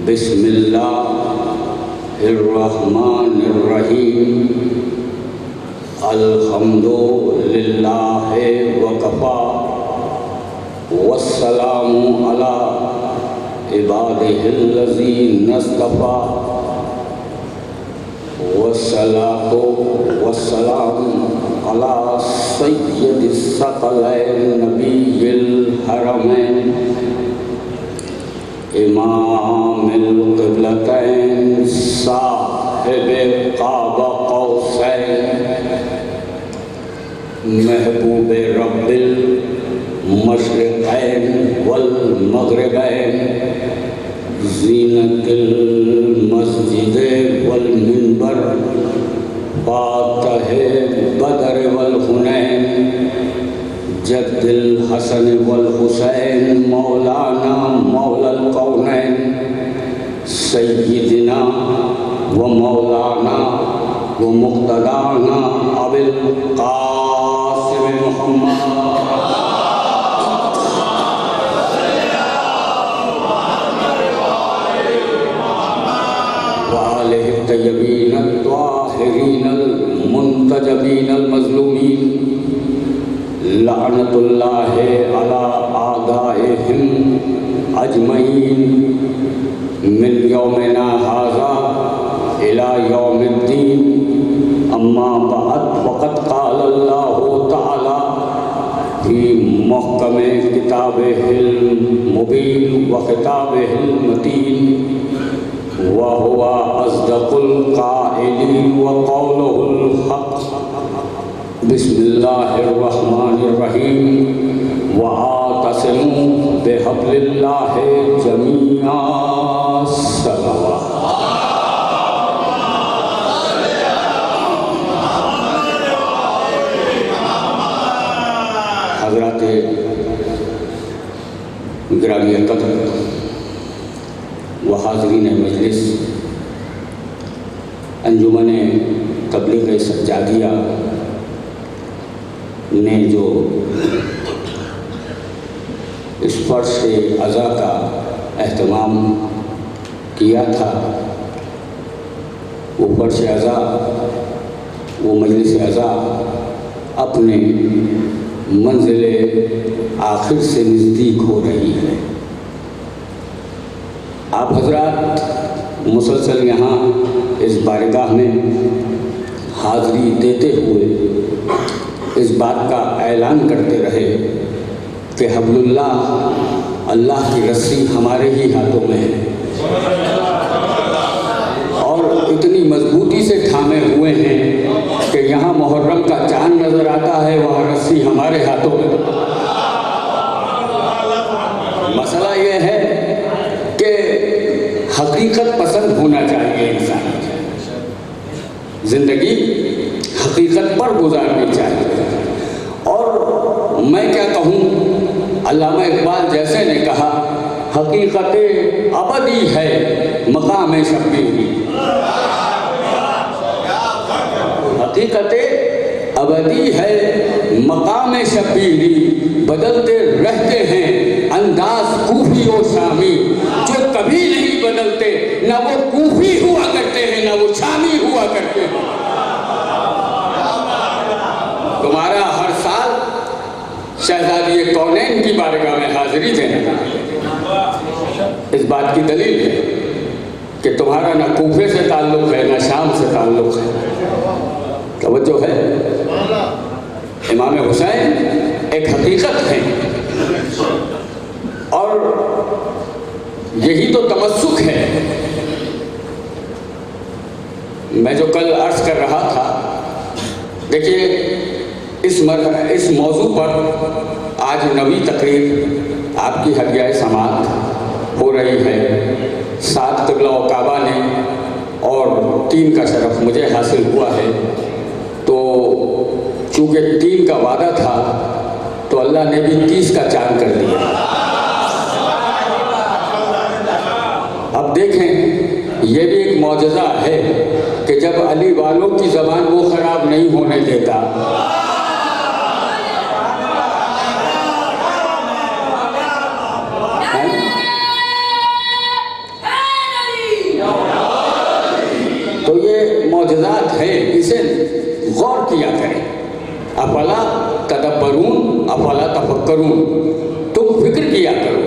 बिस्मिल्लाहिर्रहमानिर्रहीम अल्हम्दुलिल्लाहि वकफ़ा वस्सलामु अला इबादिहिल्लज़ीना इस्तफ़ा वस्सलातु वस्सलामु अला सय्यदिस सकलैन नबिय्यिल हरमैन इमामिल क़िबलतैन साहिबे क़ाबा क़ौसैन महबूबे रब्बिल मशरिक़ैन वल मग़रिबैन ज़ीनतिल मस्जिदे वल मिंबर फ़ातिहे बदर वल हुनैन जद्दिल हसन वल हुसैन मौलाना मौलल कौनैन सय्यिदना व मौलाना व मुक़्तदाना अबिल क़ासिम मुहम्मद व आलिहि तय्यबीन अत्ताहिरीन मुंतजबीन मज़लूमीन लानतुल्लाहि अला आदाइहिम अजमईन मिन यौमिना हाज़ा इला यौमिद्दीन अम्मा बअद फ़क़द क़ालल्लाहु तआला फ़ी मुहकमे किताबिहिल मुबीन व ख़िताबिहिल मतीन व हुवा अस्दक़ुल क़ाइलीन व क़ौलुहुल हक़ बिस्मिल्लाहिर्रहमानिर्रहीम व आतसिमू बिहब्लिल्लाहि जमीआ सलवा हज़रात गिरामी क़द्र व हाज़रीन मजलिस अंजुमन तबलीग सज्जादिया ने जो स्पर्श अज़ा का एहतमाम किया था, वो फर्श अज़ा, वो मजलिस अज़ा अपने मंजिल आखिर से नज़दीक हो रही है। आप हज़रात मुसलसल यहाँ इस बारगाह में हाज़री देते हुए इस बात का ऐलान करते रहे कि हब्लुल्लाह, अल्लाह की रस्सी हमारे ही हाथों में है और इतनी मजबूती से थामे हुए हैं कि यहाँ मुहर्रम का चाँद नज़र आता है, वहाँ रस्सी हमारे हाथों में। मसला ये है कि हकीकत पसंद होना चाहिए इंसान, ज़िंदगी हकीकत पर गुजारनी चाहिए। और मैं क्या कहूँ, अल्लामा इकबाल जैसे ने कहा, हकीकत अबदी है मकाम शब्बीरी। हकीकत अबदी है मकाम शब्बीरी, बदलते रहते हैं अंदाज कूफी और शामी, जो कभी नहीं बदलते, ना वो कूफी हुआ करते हैं ना वो शामी हुआ करते हैं। तुम्हारा हर साल शहज़ादी कौनैन की बारगाह में हाज़िरी देना इस बात की दलील है कि तुम्हारा ना कूफे से ताल्लुक़ है ना शाम से ताल्लुक़ है। तवज्जो है, इमाम हुसैन एक हकीकत है और यही तो तमस्सुक है। मैं जो कल अर्ज़ कर रहा था, देखिए इस मौजू पर आज नवी तकरीर आपकी हदिया समात हो रही है। 7 क़िबला व काबा ने और 3 का शरफ मुझे हासिल हुआ है। तो चूँकि 3 का वादा था तो अल्लाह ने भी 30 का चाँद कर दिया। अब देखें, ये भी एक मौजज़ा है कि जब अली वालों की ज़बान वो ख़राब नहीं होने देता, करूं, तुम फिक्र किया करो,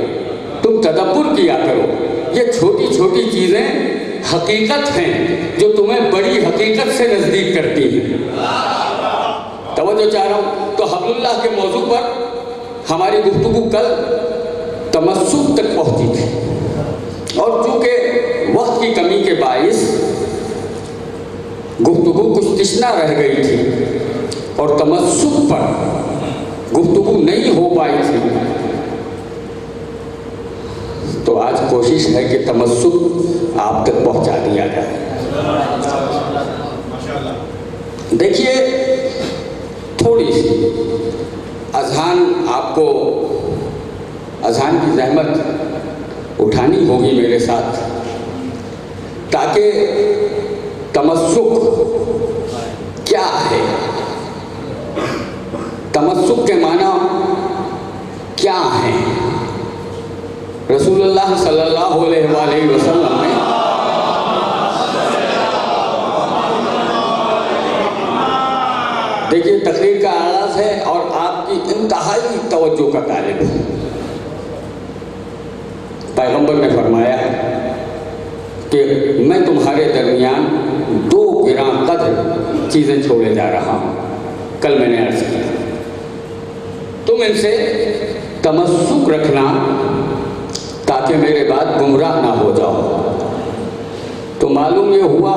तुम तदब्बुर किया करो। ये छोटी छोटी चीज़ें हकीकत हैं जो तुम्हें बड़ी हकीकत से नज़दीक करती हैं। तवज्जो चाह रहा हूँ। तो हब्लुल्लाह के मौजू पर हमारी गुफ्तगू कल तमस्सुक तक पहुँची थी और चूँकि वक्त की कमी के बाइस गुफ्तगू कुछ तिश्ना रह गई थी और तमस्सुक पर गुफ्तगू नहीं हो पाई थी, तो आज कोशिश है कि तमस्सुक आप तक पहुंचा दिया जाए। देखिए, थोड़ी सी अज़ान आपको अज़ान की ज़हमत उठानी होगी मेरे साथ, ताकि तमस्सुक क्या है, तमस्सुक के माना क्या है। रसूलुल्लाह सल्लल्लाहु अलैहि वसल्लम ने देखिए, तकरीर का आगाज़ है और आपकी इंतहाई तवज्जो का तालिब है। पैगंबर ने फरमाया कि मैं तुम्हारे दरमियान दो गिरां कदर चीज़ें छोड़े जा रहा हूँ। कल मैंने अर्ज़ किया, तुम इनसे तमस्सुक रखना ताकि मेरे बाद गुमराह ना हो जाओ। तो मालूम ये हुआ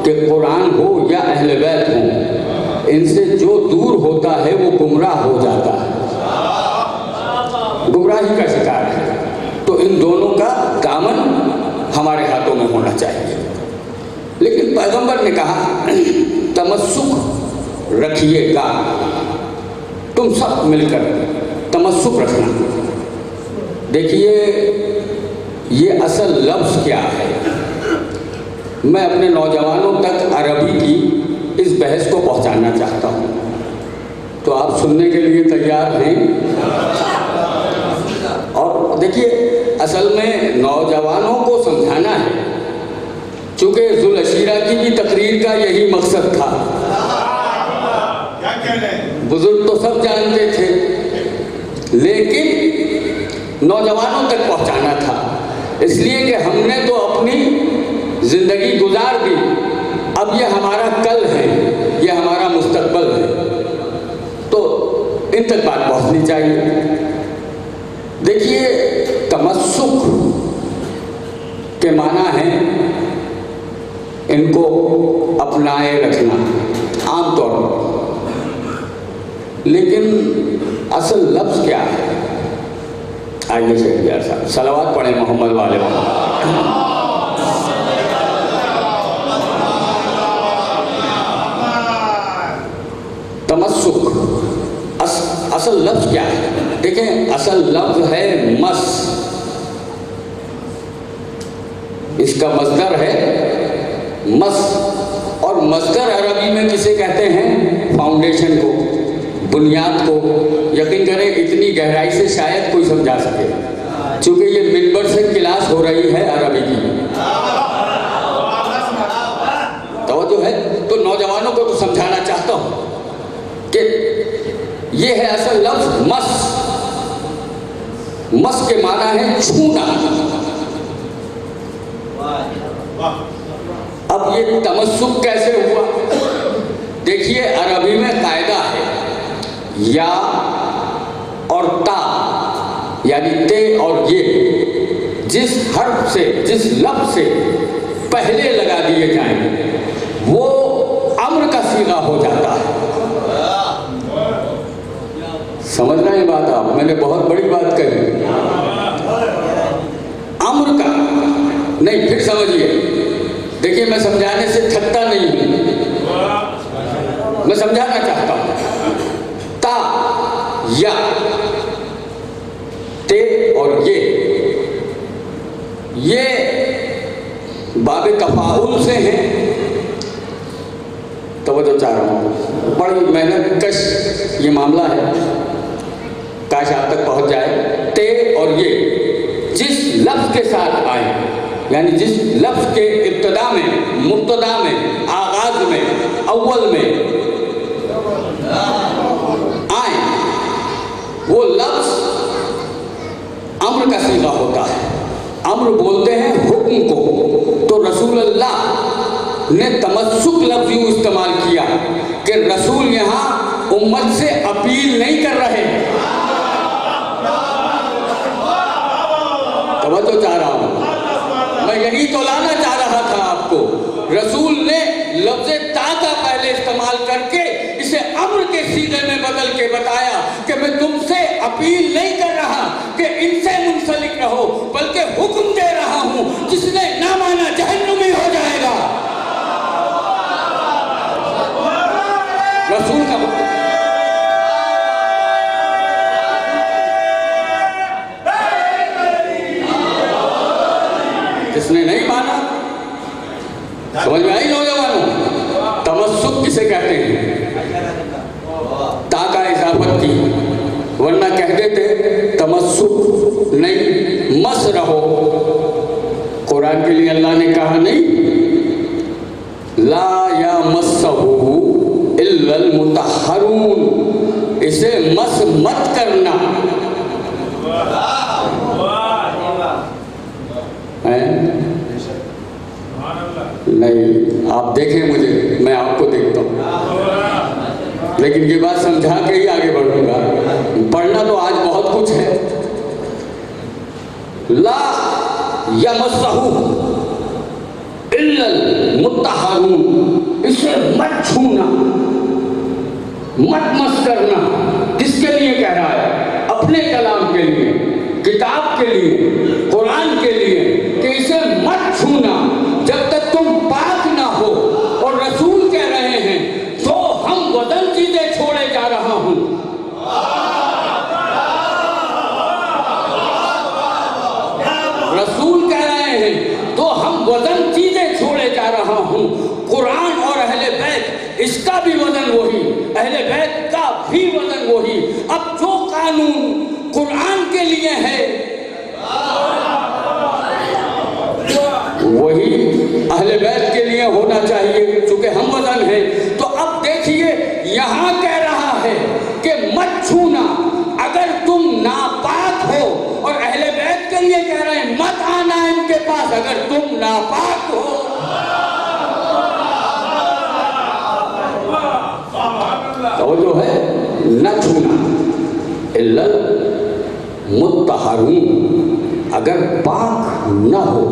कि कुरान हो या अहले बैत हो, इनसे जो दूर होता है वो गुमराह हो जाता है, गुमराही का शिकार है। तो इन दोनों का दामन हमारे हाथों में होना चाहिए। लेकिन पैगंबर ने कहा तमस्सुक रखिएगा, तुम सब मिलकर तमस्सुक रखना। देखिए, ये असल लफ्ज़ क्या है। मैं अपने नौजवानों तक अरबी की इस बहस को पहुंचाना चाहता हूं, तो आप सुनने के लिए तैयार हैं। और देखिए, असल में नौजवानों को समझाना है, चूँकि ज़ुल अशीरा की भी तकरीर का यही मकसद था। बुजुर्ग तो सब जानते थे, लेकिन नौजवानों तक पहुंचाना था, इसलिए कि हमने तो अपनी ज़िंदगी गुजार दी, अब ये हमारा कल है, ये हमारा मुस्तकबल है, तो इन तक बात पहुंचनी चाहिए। देखिए, तमस्सुक के माना है इनको अपनाए रखना आमतौर पर, लेकिन असल लफ्ज़ क्या है। आइए शेखियार साहब सलावत पढ़ें मोहम्मद वाले मोहम्मद। तमस्सुक असल लफ्ज़ क्या है। देखें, असल लफ्ज़ है मस, इसका मस्दर है मस, और मस्दर अरबी में किसे कहते हैं, फाउंडेशन को, बुनियाद को। यकीन करें इतनी गहराई से शायद कोई समझा सके, क्योंकि ये मिंबर से क्लास हो रही है अरबी की, तो जो है, तो नौजवानों को तो समझाना चाहता हूँ कि ये है असल लफ्ज़ मस। मस के माना है छूना। अब ये तमस्सुक कैसे हुआ। देखिए, अरबी में कायदा है, या और ता, यानी ते और ये, जिस हर्फ से, जिस लफ्ज़ से पहले लगा दिए जाएं वो अम्र का सीगा हो जाता है। समझ रहे हैं बात आप, मैंने बहुत बड़ी बात कही। अम्र का नहीं, फिर समझिए। देखिए, मैं समझाने से थकता नहीं हूं, मैं समझाना चाहता हूं। ता, या, ते और ये बाबे तफाउल से हैं। तवज्जो चाह रहा हूँ, बड़ी मेहनत कश ये मामला है, काश आप तक पहुँच जाए। ते और ये जिस लफ्ज़ के साथ आए, यानी जिस लफ्ज़ के इब्तिदा में, मुब्तदा में, आगाज़ में, अव्वल में आए, वो लफ्ज़ अम्र का सीगा होता है। अम्र बोलते हैं हुक्म को। तो रसूल अल्लाह ने तमस्सुक लफ्ज़ यूँ इस्तेमाल किया कि रसूल यहाँ उम्मत से अपील नहीं कर रहे। तवज्जो चाह रहा हूँ, मैं यही तो लाना चाह रहा था आपको। रसूल ने लफ्ज़ ताका पहले इस्तेमाल करके इसे अम्र के सीधे में बदल के बताया कि मैं तुमसे अपील नहीं कर रहा कि इनसे मुंसलिक रहो, बल्कि हुक्म दे रहा हूं जिसने ना माना जहन्नुमी हो जाएगा। रसूल का जिसने नहीं माना, समझ में आई नौजवानों? तमस्सुक किसे कहते हैं? ताका इजाफत की, वरना कह देते तमस्सुक नहीं, मस रहो। कुरान के लिए अल्लाह ने कहा नहीं, ला या मस्सहू इल्लल मुतहरून, इसे मस मत करना। नहीं, आप देखें मुझे, मैं आपको देखता हूँ, लेकिन ये बात समझा के ही आगे बढ़ूंगा। पढ़ना तो आज बहुत कुछ है। ला यमस्सहू इल्लल मुत्तहरून, इसे मत छूना, मत मस करना। किसके लिए कह रहा है? अपने कलाम के लिए, किताब के लिए, कुरान के लिए, कि इसे मत छूना जब तक तुम पाक ना हो। और रसूल कह रहे हैं तो हम वजन चीजें छोड़े जा रहा हूं। रसूल कह रहे हैं तो हम वजन चीजें छोड़े जा रहा हूं। कुरान और अहले बैत, इसका भी वजन वही, अहले बैत का भी वजन वही। अब जो कानून कुरान के लिए है वही अहले बैत के लिए होना चाहिए, चूंकि हम वजन है। तो अब देखिए यहां कह रहा है कि मत छूना अगर तुम नापाक हो, और अहले बैत के लिए कह रहे हैं मत आना इनके पास अगर तुम नापाक हो। तो जो है न छूना इल्लल मुत्तहरून, अगर पाक न हो।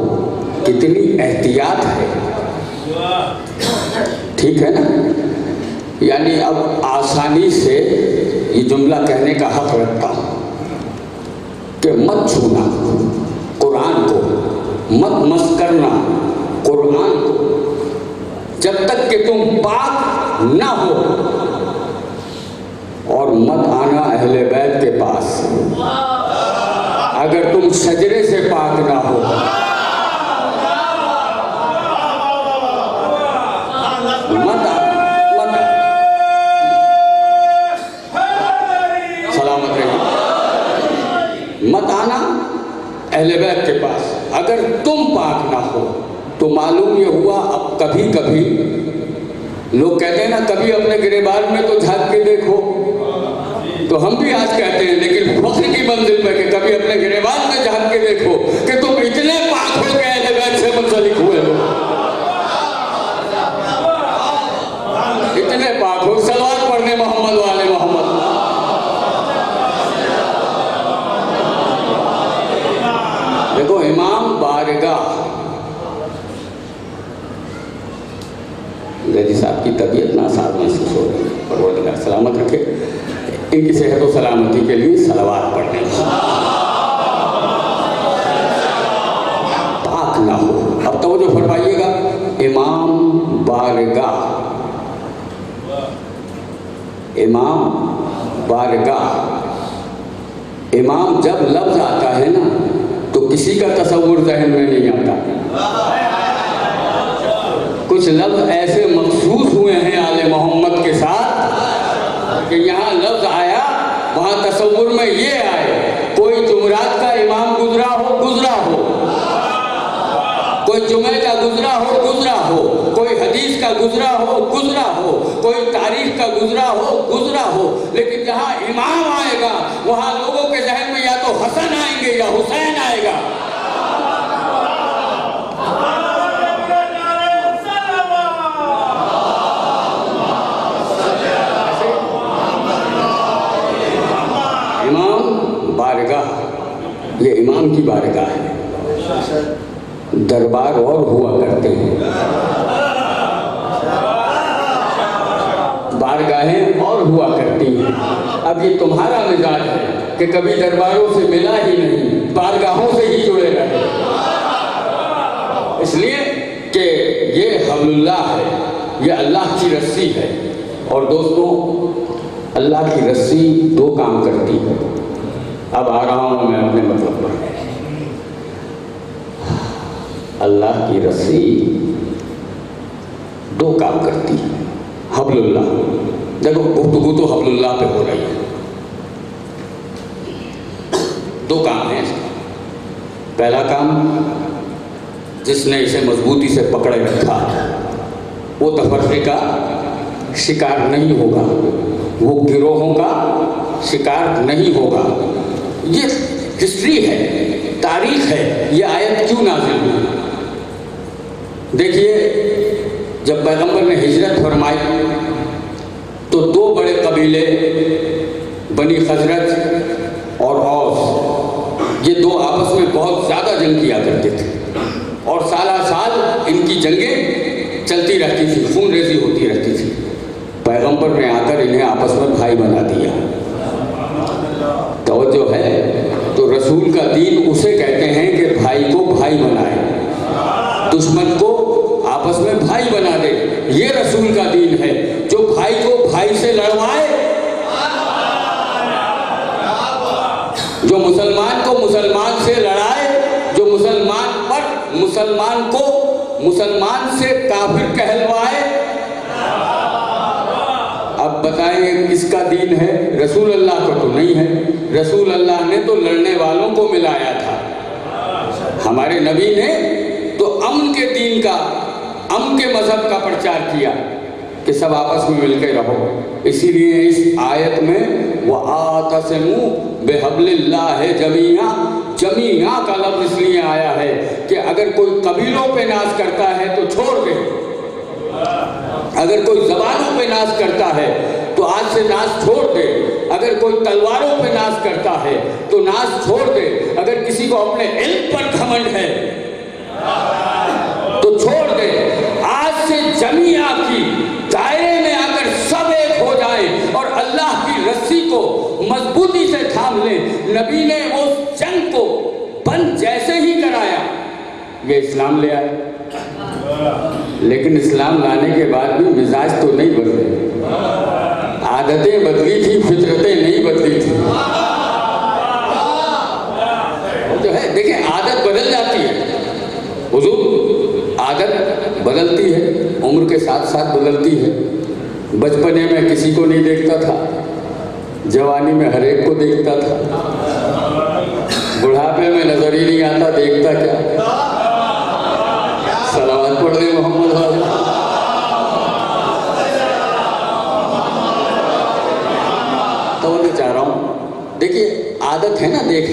कितनी एहतियात है, ठीक है ना? यानी अब आसानी से ये जुमला कहने का हक रखता हूं कि मत छूना कुरान को, मत मस करना कुरान को, जब तक कि तुम पाक ना हो, और मत आना अहले बैत के पास अगर तुम सजरे से पाक ना हो। मत आना अहले बैत के पास अगर तुम पाक ना हो। तो मालूम ये हुआ, अब कभी कभी लोग कहते हैं ना, कभी अपने गिरेबान में तो झांक के देखो। तो हम भी आज कहते हैं, लेकिन फख्र की मंजिल पे कि कभी अपने गिरेबान में झांक के देखो कि तुम इतने पाक हो गए अहले बैत से मुंसलिक हुए हो, इतने पाक हो। सलवात पढ़ने मोहम्मद वाले मोहम्मद। देखो इमाम बारगाह गजी साहब की तबीयत नासाज महसूस हो रही है, परवरदिगार सलामत रखे। इनकी सेहत और सलामती के लिए सलावत पढ़ने पाक ना हो। अब तो जो फरमाइएगा इमाम बारगाह, इमाम बारगाह। इमाम जब लफ्ज आता है ना तो किसी का तसव्वुर ज़हन में नहीं आता। कुछ लफ्ज ऐसे मखसूस हुए हैं आले मोहम्मद के साथ कि यहाँ लफ्ज आया वहाँ तसव्वुर में ये आए, कोई जुमरात का इमाम गुजरा हो, कोई जुमे का गुजरा हो, कोई हदीस का गुजरा हो, कोई तारीख का गुजरा हो। लेकिन जहाँ इमाम आएगा वहाँ लोगों के जहन में या तो हसन आएंगे या हुसैन आएगा। इमाम बारगाह, ये इमाम की बारगाह है। दरबार और हुआ करते हैं, बारगाहें और हुआ करती हैं। अब ये तुम्हारा मिजाज है कि कभी दरबारों से मिला ही नहीं, बारगाहों से ही जुड़े रहे, इसलिए कि ये हबलुल्लाह है, ये अल्लाह की रस्सी है। और दोस्तों, अल्लाह की रस्सी दो काम करती है। अब आ रहा हूं मैं अपने मतलब पर। अल्लाह की रस्सी दो काम करती है। हबलुल्लाह, देखो गुफ्तगू तो हबलुल्लाह पे हो रही है। दो काम है इसका। पहला काम, जिसने इसे मजबूती से पकड़े रखा वो तफर्रे का शिकार नहीं होगा, वो गिरोहों का शिकार नहीं होगा। ये हिस्ट्री है, तारीख है। ये आयत क्यों नाज़िल हुई? देखिए, जब पैगंबर ने हिजरत फरमाई तो दो बड़े कबीले बनी खजरज और औस, ये दो आपस में बहुत ज़्यादा जंग किया करते थे और साला साल इनकी जंगें चलती रहती थी, खून रेजी होती रहती थी। पैगंबर ने आकर इन्हें आपस में भाई बना दिया। तवज्जो है, तो रसूल का दीन उसे कहते हैं कि भाई को भाई बनाए, दुश्मन को आपस में भाई बना दे। ये रसूल का दीन है, जो भाई को भाई से लड़वाए, जो मुसलमान को मुसलमान से लड़ाए, जो मुसलमान को मुसलमान से काफिर कहलवाए। अब बताएं किसका दीन है? रसूल अल्लाह का तो नहीं है। रसूल अल्लाह ने तो लड़ने वालों को मिलाया था। हमारे नबी ने तो अमन के दीन का, अमन के मजहब का प्रचार किया कि सब आपस में मिलकर रहो। इसीलिए इस आयत में वअतसिमू बिहब्लिल्लाह जमीआ, जमीआ का लफ्ज़ इसलिए आया है कि अगर कोई कबीलों पे नाज करता है तो छोड़ दे, अगर कोई ज़बानों पे नाज करता है तो आज से नाज छोड़ दे, अगर कोई तलवारों पे नाज करता है तो नाज छोड़ दे, अगर किसी को अपने इल्म पर घमंड है तो छोड़ दे। आज से जमीआ की दायरे में आकर सब एक हो जाए और अल्लाह की रस्सी को मजबूती से थाम ले। नबी ने वो जंग को बंद जैसे ही कराया, ये इस्लाम ले आए। लेकिन इस्लाम लाने के बाद भी मिजाज तो नहीं बदले, आदतें बदली थी, फितरतें नहीं बदली थी। जो है देखिए, आदत बदल जाती है हुजूर, आदत बदलती है, उम्र के साथ साथ बदलती है। बचपने में किसी को नहीं देखता था, जवानी में हर एक को देखता था, बुढ़ापे में नजर ही नहीं आता, देखता क्या? सलावत पढ़ दे मोहम्मद वाले। तो मैं चाह रहा हूँ, देखिए आदत है ना, देख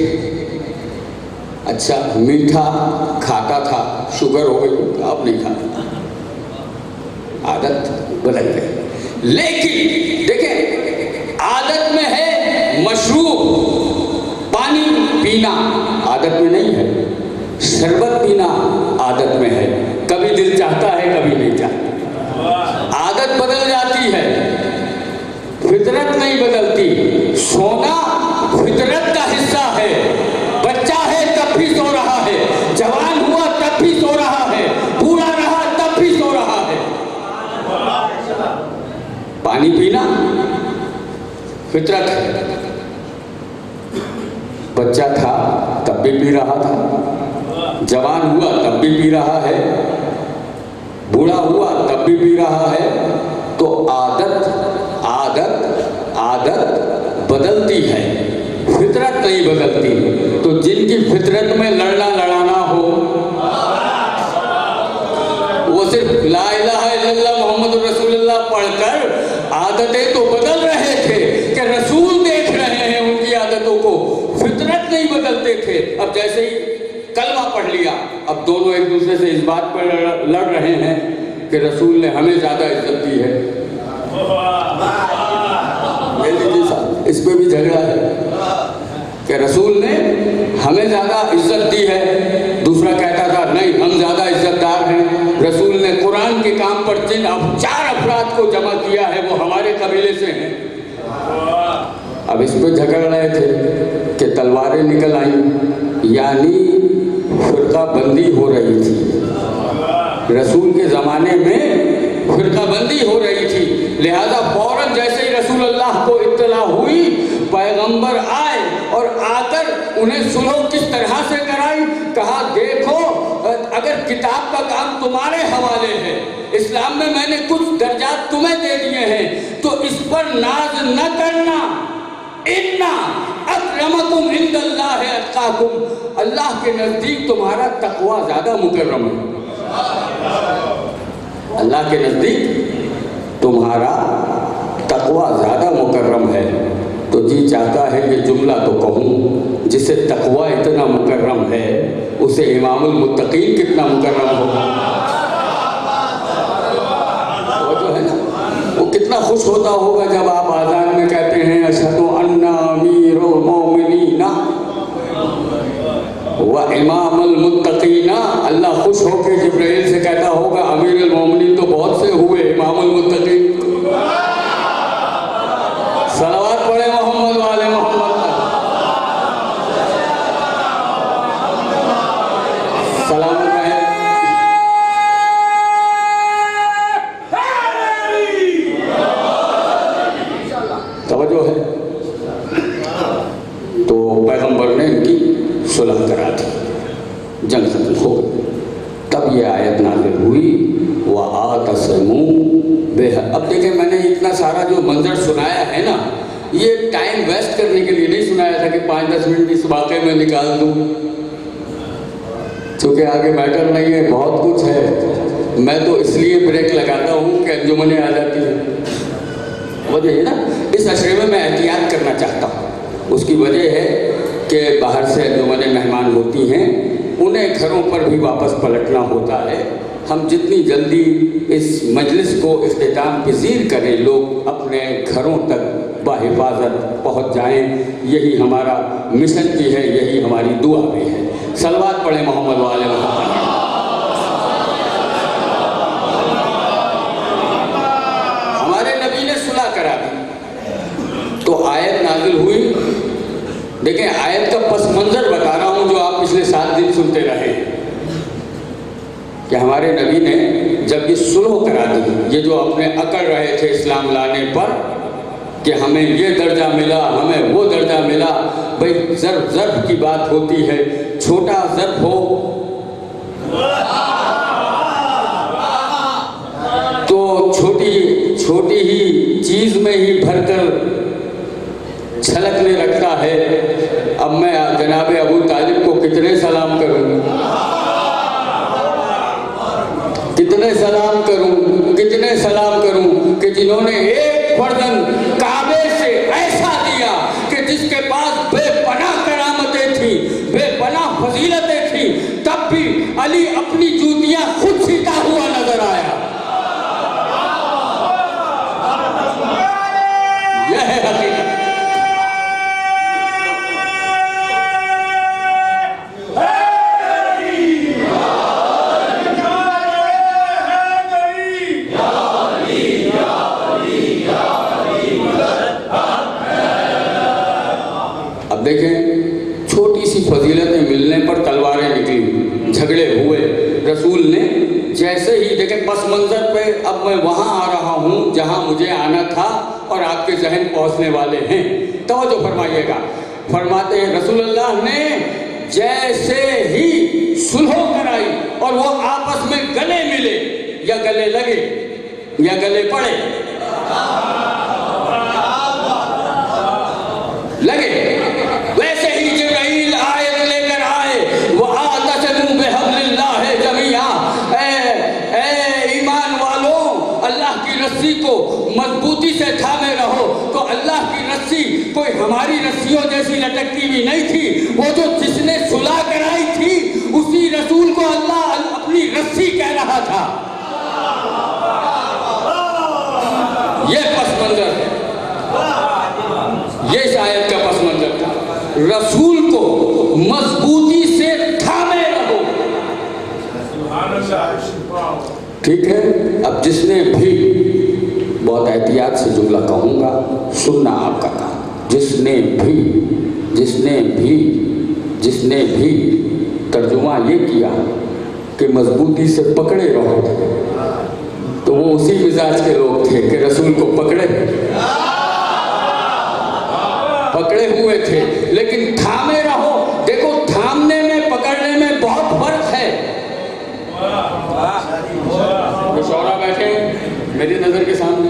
अच्छा मीठा खाता था, शुगर हो गई, अब नहीं खाता, आदत बदल गई। लेकिन देखिए, आदत में है मशरूब, पानी पीना आदत में नहीं है, शरबत पीना आदत में है। कभी दिल चाहता है, कभी नहीं चाहता। आदत बदल जाती है, फितरत नहीं बदलती। सोना फितरत का हिस्सा है। बच्चा है तब भी सो रहा है, जवान हुआ तब भी सो रहा है, बूढ़ा रहा तब भी सो रहा है। पानी पीना फितरत है। बच्चा था तब भी पी रहा था, जवान हुआ तब भी पी रहा है, बूढ़ा हुआ तब भी पी रहा है। तो आदत आदत आदत बदलती है, फितरत नहीं बदलती। तो जिनकी फितरत में लड़ना लड़ाना हो, वो सिर्फ ला इलाहा इल्लल्लाह मोहम्मद रसूलुल्लाह पढ़कर आदतें तो बदल रहे थे कि रसूल देख रहे हैं उनकी आदतों को, फितरत नहीं बदल जैसे ही कलमा पढ़ लिया, अब दोनों एक दूसरे से इस बात पर लड़ रहे हैं कि रसूल ने हमें ज़्यादा इज्जत दी है। इस पे भी झगड़ा है कि रसूल ने हमें ज़्यादा इज्जत दी है। दूसरा कहता था नहीं, हम ज़्यादा इज्जतदार हैं, रसूल ने कुरान के काम पर जिन 4 अफराद को जमा किया है वो हमारे कबीले से हैं। अब इस पे झगड़ रहे थे कि तलवारें निकल आई, यानी फिरका बंदी हो रही थी। रसूल के ज़माने में फिरका बंदी हो रही थी, लिहाजा फौरन जैसे ही रसूल अल्लाह को इत्तला हुई, पैगंबर आए और आकर उन्हें सुलह किस तरह से कराई। कहा देखो, अगर किताब का काम तुम्हारे हवाले है, इस्लाम में मैंने कुछ दर्जात तुम्हें दे दिए हैं, तो इस पर नाज न करना। इन्ना अक्रमकुम इंदल्लाहि अत्काकुम, अल्लाह के नज़दीक तुम्हारा तकवा ज़्यादा मुकर्रम है। अल्लाह के नज़दीक तुम्हारा तकवा ज़्यादा मुकर्रम है। तो जी चाहता है ये जुमला तो कहूँ, जिसे तकवा इतना मुकर्रम है उसे इमामुल मुत्तकीन कितना मुकर्रम होगा। वो जो है ना, वो कितना खुश होता होगा जब आप आज़ान में कहते हैं अशहदु अन्ना अमीरुल मोमिनीना व इमामुल मुत्तकीना। अल्लाह खुश होकर जिब्राइल से कहता होगा अमीरुल मोमिनीन तो बहुत से हुए, इमामुल मुत्तकीन। सलावत पढ़े मोहम्मद वाले मोहम्मद। सलाम कहें। तवज्जो है। तो पैगंबर ने इनकी सुलह करा दी, जंग खत्म हो गई। तब ये आयत नाज़िल हुई वआतसिमू बिह। अब देखें, मैंने इतना सारा जो मंजर सुनाया है ना, ये टाइम वेस्ट करने के लिए नहीं सुनाया था कि 5-10 मिनट इस वाक़े में निकाल दूँ, क्योंकि आगे मैटर नहीं है, बहुत कुछ है। मैं तो इसलिए ब्रेक लगाता हूँ कि अंजुमनें आ जाती हैं। वजह है ना, इस अशरे में मैं एहतियात करना चाहता हूँ। उसकी वजह है कि बाहर से अंजुमनें मेहमान होती हैं, उन्हें घरों पर भी वापस पलटना होता है। हम जितनी जल्दी इस मजलिस को इख्तिताम पज़ीर करें, लोग अपने घरों तक बाहिफाजत पहुँच जाएं, यही हमारा मिशन भी है, यही हमारी दुआ भी है। सलवात पढ़े मोहम्मद वाले मोहम्मद। हमारे नबी ने सुलह करा दी तो आयत नाज़िल हुई। देखें, आयत का पस मंज़र बता रहा हूँ जो आप पिछले 7 दिन सुनते रहे कि हमारे नबी ने जब ये सुलह करा दी, ये जो अपने अकड़ रहे थे इस्लाम लाने पर कि हमें ये दर्जा मिला, हमें वो दर्जा मिला। भाई ज़र्फ की बात होती है, छोटा ज़र्फ हो तो छोटी ही चीज़ में ही भरकर छलकने लगता है। अब मैं जनाब अबू तालिब को कितने सलाम करूं, कितने सलाम करूं कि जिन्होंने एक फर्जन काबे से ऐसा दिया कि जिसके पास बेपनाह करामतें थी, बेपनाह फजीलतें थी, तब भी अली अपनी जूतियां खुद सीता हुआ नजर आया। यह है हकीकत। देखें, छोटी सी फजीलतें मिलने पर तलवारें निकली, झगड़े हुए। रसूल ने जैसे ही देखें पस मंजर पे, अब मैं वहाँ आ रहा हूँ जहाँ मुझे आना था और आपके जहन पहुँचने वाले हैं। तवज्जो फरमाइएगा। फरमाते हैं रसूलुल्लाह ने जैसे ही सुलह कराई और वो आपस में गले मिले या गले लगे या गले पड़े, लगे, वैसे ही जिब्राइल आयत लेकर आए, वआतसिमू बिहब्लिल्लाह जमीआ। ईमान वालों, अल्लाह की रस्सी को मजबूती से थामे रहो। तो अल्लाह की रस्सी कोई हमारी रस्सियों जैसी लटकती भी नहीं थी। वो जो जिसने सुलह ठीक है। अब जिसने भी, बहुत एहतियात से जुमला कहूँगा, सुनना आपका काम, जिसने भी तर्जुमा ये किया कि मजबूती से पकड़े रहो, तो वो उसी मिजाज के लोग थे कि रसूल को पकड़े हुए थे, लेकिन थामे रहो। देखो, थामने में पकड़ने में बहुत फर्क है। शौरा बैठे मेरी नजर के सामने,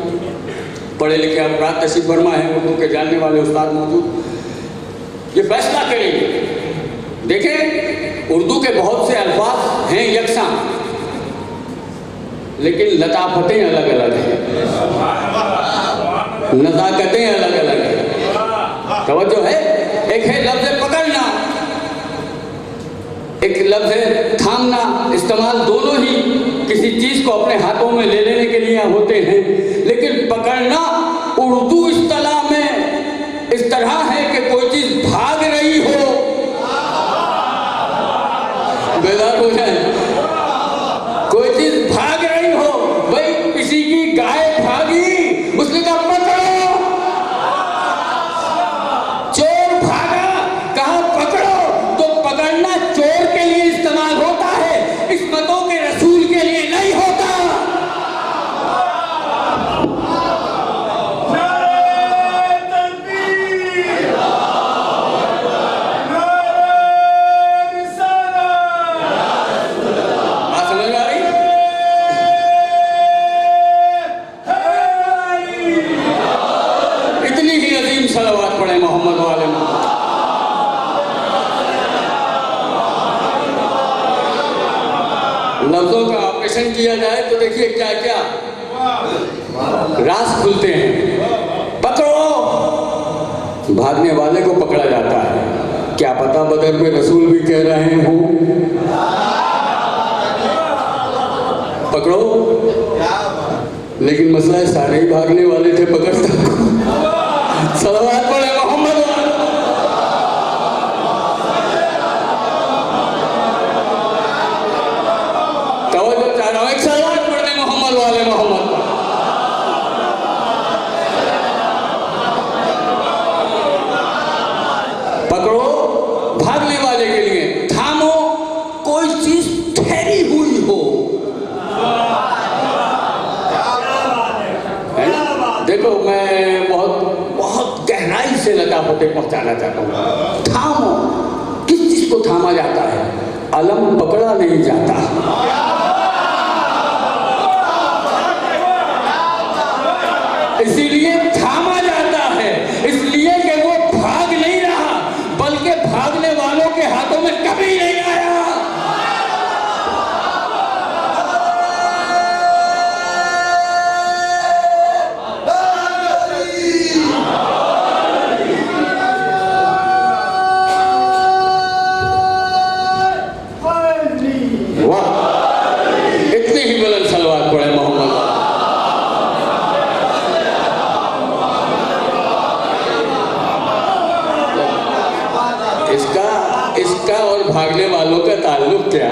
पढ़े लिखे अपराध तशीफ वर्मा है, उर्दू के जानने वाले उस्ताद मौजूद, ये फैसला करेंगे। देखें, उर्दू के बहुत से अल्फाज हैं यकसां, लेकिन लताफतें अलग अलग हैं, नज़ाकतें अलग अलग हैं। तवज्जो है। एक है लफ्ज़ पकड़ना, एक लफ्ज़ है थामना। इस्तेमाल दोनों ही किसी चीज को अपने हाथों में ले लेने के लिए होते हैं, लेकिन पकड़ना उर्दू इस्तिलाह में इस तरह है कि कोई चीज भाग रही हो, बेदार हो जाए, कोई चीज भाग रही हो। भाई किसी की गाय भागी, उसने कहा पकड़ो, चोर भागा, कहा पकड़ो। तो पकड़ना चोर के लिए इस्तेमाल होता है, इस्मतों के रसूल के लिए नहीं होता। लफ्जों का ऑपरेशन किया जाए तो देखिए क्या क्या राज खुलते हैं। पकड़ो, भागने वाले को पकड़ा जाता है। क्या पता बदर में रसूल भी कह रहे हो पकड़ो, लेकिन मसला है सारे ही भागने वाले थे पकड़ता। सलावत पढ़े मोहम्मद। पकड़ो, भागने वाले के लिए। थामो, कोई चीज ठहरी हुई हो। देखो, मैं बहुत गहराई से लताफतें पहुंचाना चाहता हूँ। थामो, किस चीज को थामा जाता है? अलम पकड़ा नहीं जाता। इसीलिए थामा जाता है, इसलिए कि वो भाग नहीं रहा, बल्कि भागने वालों के हाथों में कभी नहीं आया। वाह, इतनी ही बुलंद सलवात पढ़े मोहम्मद। इसका और भागने वालों का ताल्लुक क्या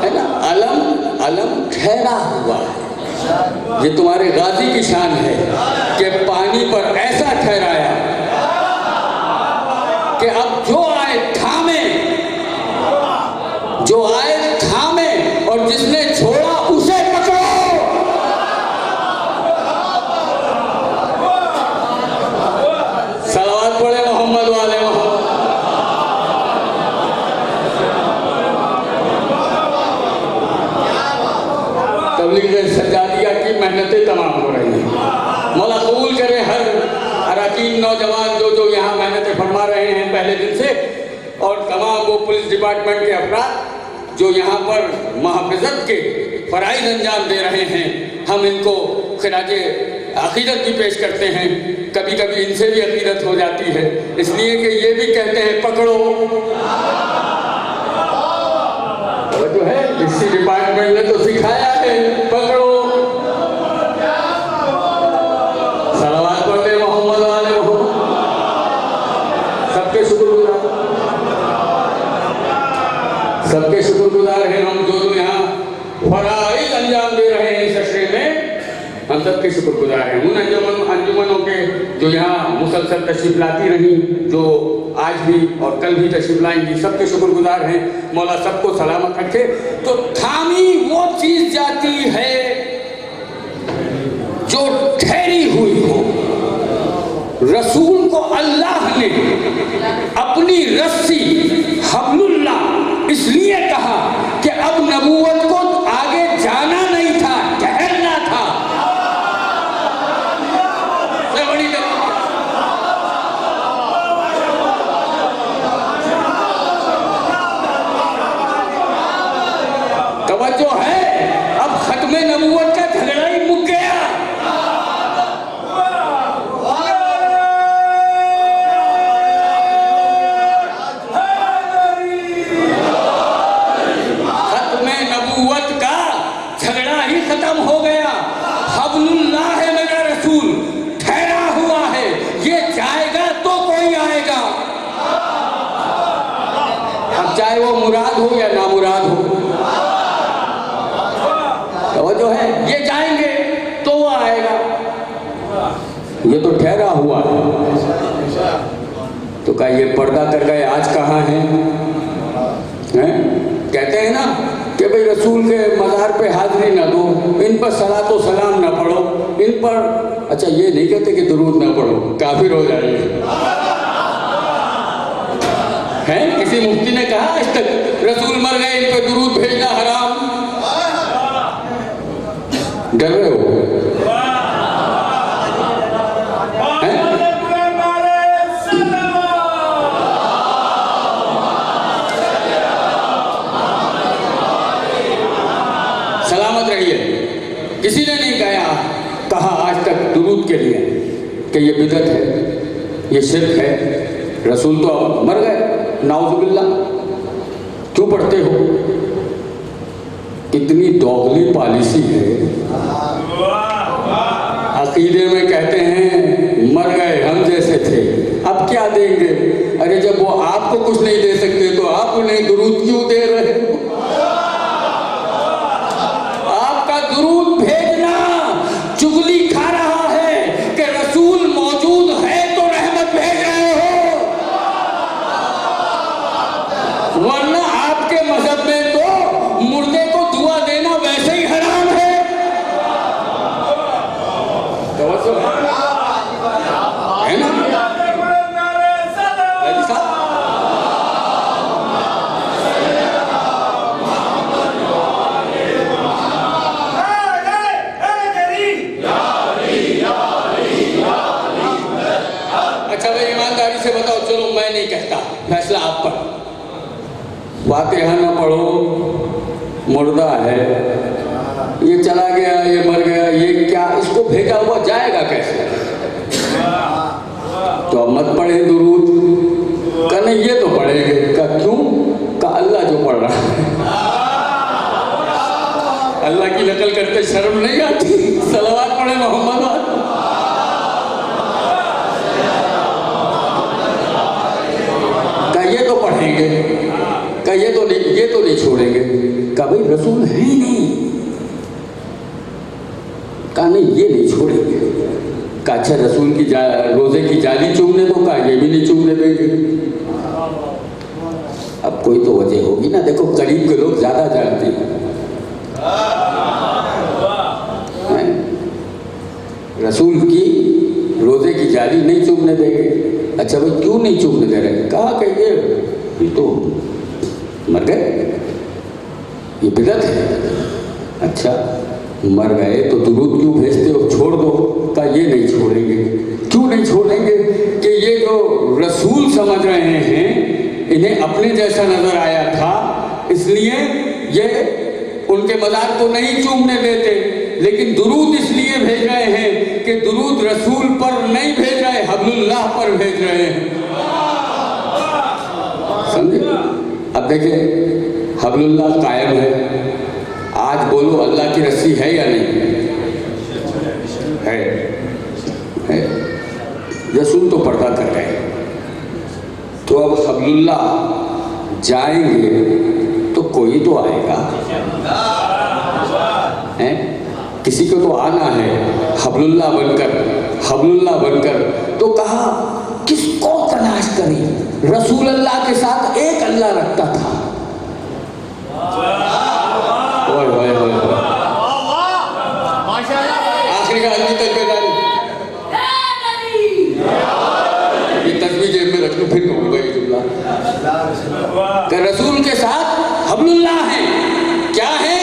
है ना? अलम ठहरा हुआ है। ये तुम्हारे गाजी की शान है कि पानी पर ऐसा ठहराया कि अब जो आए थामे, जो आए थामे, और जिसने छोड़ा उसे पकड़ो। सलावत पढ़े मोहम्मद वाले मोहम्मद। तबलीग सज्जादिया की मेहनतें तमाम हो रही हैं। मौला कबूल करें हर अरकान नौजवान जो यहाँ मेहनतें फरमा रहे हैं पहले दिन से, और तमाम वो पुलिस डिपार्टमेंट के अफराद जो यहाँ पर महफिजत के फ़राइज़ अंजाम दे रहे हैं। हम इनको खिराजे अकीदत भी पेश करते हैं। कभी कभी इनसे भी अकीदत हो जाती है, इसलिए कि ये भी कहते हैं पकड़ो। जो है इसी डिपार्टमेंट ने तो सिखाया है, पकड़ो। सलावत पढ़ते मोहम्मद वाले हो। सबके शुक्रगुजार हैं हम जो यहाँ फरार सबके शुक्रगुजार हैं। उन अंजुमनों के जो यहाँ मुसलसल तशरीफ लाती रहीं, जो आज भी और कल भी तशरीफ लाएंगी, सबके शुक्रगुजार हैं। मौला सबको सलामत रखे। तो थामी वो चीज़ जाती है जो ठहरी हुई हो। रसूल को अल्लाह ने अपनी रस्सी हब्लुल्लाह इसलिए कहा कि अब नबूवत को आगे जाना नहीं था, ठहरना था। तवज्जो है, अब खत्मे नबूवत का झगड़ा ही मुक गया। खत्म हो गया। हब्लुल्लाह है मेरा रसूल, ठहरा हुआ है, ये जाएगा तो कोई आएगा। अब चाहे वो मुराद हो या नामुराद हो, तो वो जो है ये जाएंगे तो वो आएगा, ये तो ठहरा हुआ है। तो क्या ये पर्दा कर गए आज कहाँ हैं? कहते हैं ना कि भाई रसूल के मज़ार पे हाज़िरी ना दो, इन पर सलातो सलाम ना पढ़ो, इन पर। अच्छा, ये नहीं कहते कि दुरूद ना पढ़ो, काफिर हो जाएंगे। हैं? किसी मुफ्ती ने कहा आज तक रसूल मर गए, इन पर दुरूद भेजना हराम? डर रहे हो? सलामत रहिए। किसी ने नहीं कहा आज तक दुरूद के लिए कि ये बिदअत है, ये शिर्क है। रसूल तो अब मर गए, नाउज़ुबिल्लाह, क्यों पढ़ते हो? इतनी दोगली पॉलिसी है। अकीदे में कहते हैं मर गए, हम जैसे थे, अब क्या देंगे? अरे जब वो आपको कुछ नहीं दे सकते तो आप उन्हें दुरूद क्यों दे रहे हो? दुरूद भेजना चुगली खा रहा है कि रसूल मौजूद है तो रहमत भेज रहे हो, वरना आपके मजहब में तो मुर्दे को दुआ देना वैसे ही हराम है। है ना? से बताओ, चलो मैं नहीं कहता, फैसला आप पर। फातिहा न पढ़ो, मुर्दा है, ये चला गया, ये मर गया, ये क्या, इसको भेजा हुआ जाएगा कैसे? तो अब मत पढ़े दुरूद। का नहीं, ये तो पढ़ेंगे। का क्यों? का अल्लाह जो पढ़ रहा है, अल्लाह की नकल करते शर्म नहीं आती? सलावत पढ़े मोहम्मद। ये तो पढ़ेंगे, का ये तो नहीं छोड़ेंगे। का भाई रसूल है ही नहीं, का नहीं ये नहीं छोड़ेंगे। का अच्छा रसूल की रोजे की जाली चूमने दो, का ये भी नहीं चूमने देंगे। अब कोई तो वजह होगी ना। देखो करीब के लोग ज्यादा जानते हैं। रसूल की रोजे की जाली नहीं चूमने देंगे। अच्छा भाई क्यों नहीं चूमने दे रहे? कहा कहिए ये तो मर गए, ये बिदअत है। अच्छा मर गए तो दुरूद क्यों भेजते हो? छोड़ दो। का ये नहीं छोड़ेंगे। क्यों नहीं छोड़ेंगे? कि ये जो रसूल समझ रहे हैं, इन्हें अपने जैसा नजर आया था, इसलिए ये उनके मज़ार को नहीं चूमने देते। लेकिन दुरूद इसलिए भेज रहे हैं कि दुरूद रसूल पर नहीं भेज रहे, हब्लुल्लाह पर भेज रहे हैं। समझे? अब देखिए हब्लुल्लाह कायम है। आज बोलो अल्लाह की रस्सी है या नहीं? है। रसूल तो पर्दा कर रहे हैं। तो अब हब्लुल्लाह जाएंगे तो कोई तो आएगा, है? किसी को तो आना है हबलुल्लाह बनकर, तो कहा किसको तलाश करें। रसूल अल्लाह के साथ एक अल्लाह रखता था। आखिरी का आदमी तक ये तस्वीर जेब में रख लो, फिर कहूँगा ये जुमला कि रसूल के साथ हबलुल्लाह है। क्या है?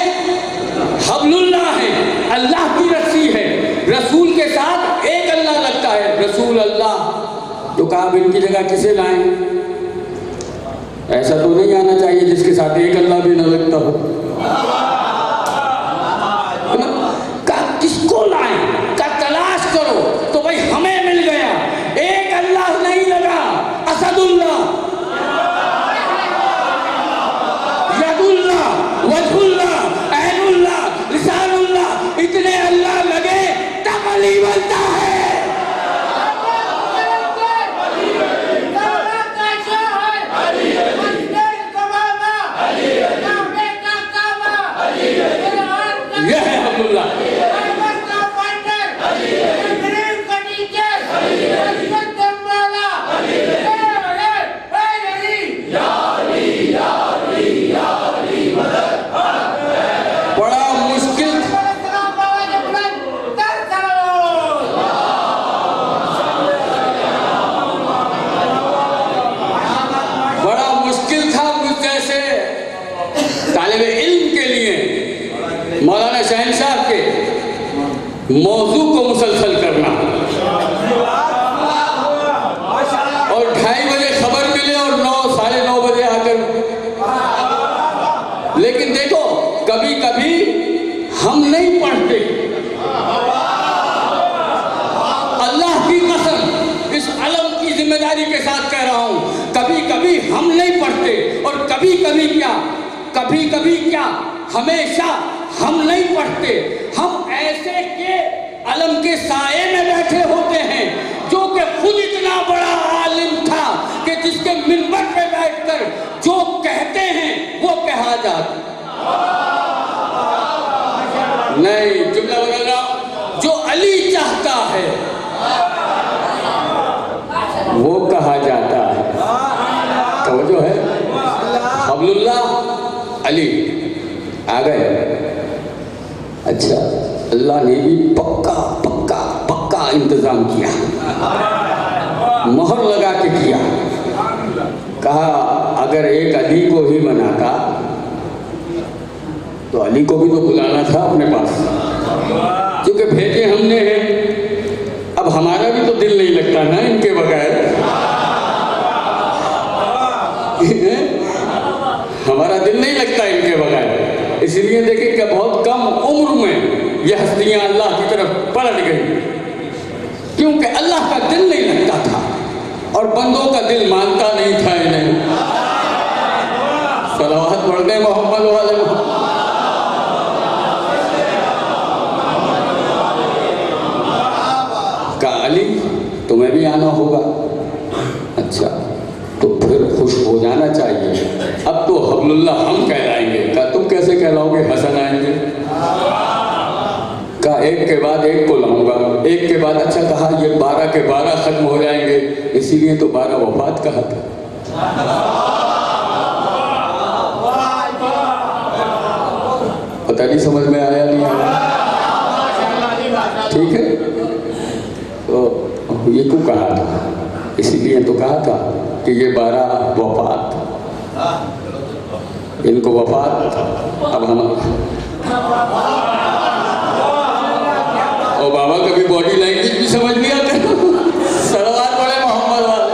हबलुल्लाह है, अल्लाह की रस्सी है। रसूल के साथ एक अल्लाह लगता है, रसूल अल्लाह। तो कहा इनकी जगह किसे लाएं? ऐसा तो नहीं आना चाहिए जिसके साथ एक अल्लाह भी न लगता हो। कहा किसको लाएं? का तलाश करो। तो भाई हमें मिल गया, एक अल्लाह नहीं लगा, असदुल्लाह, यदुल्लाह, वजहुल्लाह, ऐनुल्लाह, लिसानुल्लाह, इतने अल्लाह लगे तब अली बनता है। यह है अब्दुल्लाह। बड़ा मुश्किल था मुझ जैसे तालिबे इल्म के लिए मौलाना शहनशाह के मौजू को मुसलसल करना, और 2:30 बजे खबर मिले और 9, साढ़े 9 बजे आकर। लेकिन देखो कभी कभी हम नहीं पढ़ते, अल्लाह की कसम इस अलम की जिम्मेदारी के साथ कह रहा हूं, कभी कभी हम नहीं पढ़ते। और कभी कभी क्या हमेशा हम नहीं पढ़ते। हम ऐसे के अलम के साए में बैठे होते हैं जो कि खुद इतना बड़ा आलिम था कि जिसके मिंबर पे बैठकर जो कहते हैं वो कहा जाता। नहीं, जुमला बदल रहा हूं। जो अली चाहता है वो कहा जाता है। तो जो है हबलुल्लाह अली आ गए। अच्छा, अल्लाह ने भी पक्का इंतजाम किया, मोहर लगा के किया। कहा अगर एक अली को ही बनाता तो अली को भी तो बुलाना था अपने पास, क्योंकि भेजे हमने हैं। अब हमारा भी तो दिल नहीं लगता ना इनके बगैर। हमारा दिल नहीं लगता इनके बगैर। इसलिए देखें कि बहुत कम उम्र में यह हस्तियां अल्लाह की तरफ पलट गई, क्योंकि अल्लाह का दिल नहीं लगता था और बंदों का दिल मानता नहीं था इन्हें। सलावत पढ़ने मोहम्मद वाले का अली तुम्हें भी आना होगा। अच्छा, तो फिर खुश हो जाना चाहिए। अब तो हबलुल्लाह हम कहलाएंगे। का तुम कैसे कहलाओगे? हसन आएंगे। का एक के बाद एक को लाऊंगा, एक के बाद। अच्छा, कहा ये 12 के 12 खत्म हो जाएंगे, इसीलिए तो 12 वफात कहा था। पता नहीं समझ में आया नहीं आया। ठीक है, तो ये क्यों कहा था? इसीलिए तो कहा था कि ये 12 वफात, इनको वफात। अब हम और बाबा कभी बॉडी लैंग्वेज भी समझ नहीं आते। सलवार पड़े मोहम्मद वाले।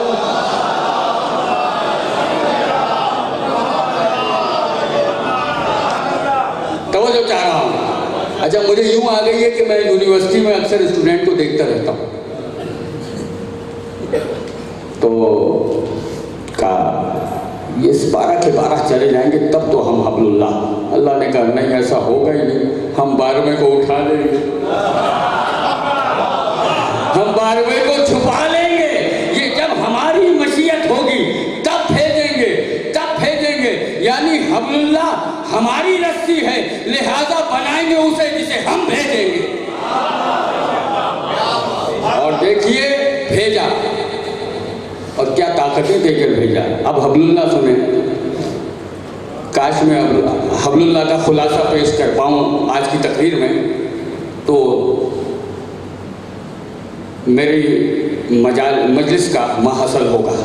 तो जो चाह रहा हूँ, अच्छा मुझे यूं आ गई है कि मैं यूनिवर्सिटी में अक्सर स्टूडेंट को देखता रहता हूँ। तो का ये 12 के 12 चले जाएंगे तब तो हम हबलुल्लाह। अल्लाह ने कहा नहीं, ऐसा होगा ही नहीं, हम 12वें को उठा लेंगे, हम 12वें को छुपा लेंगे। ये जब हमारी मशीयत होगी तब भेजेंगे। यानी हबलुल्लाह हमारी रस्सी है, लिहाजा बनाएंगे उसे जिसे हम भेजेंगे। और देखिए भेजा, और क्या ताकतें देकर भेजा। अब हबलुल्लाह सुने, काश मैं अब हबलुल्लाह का खुलासा पेश कर पाऊँ आज की तकरीर में, तो मेरी मजलिस का महासल होगा।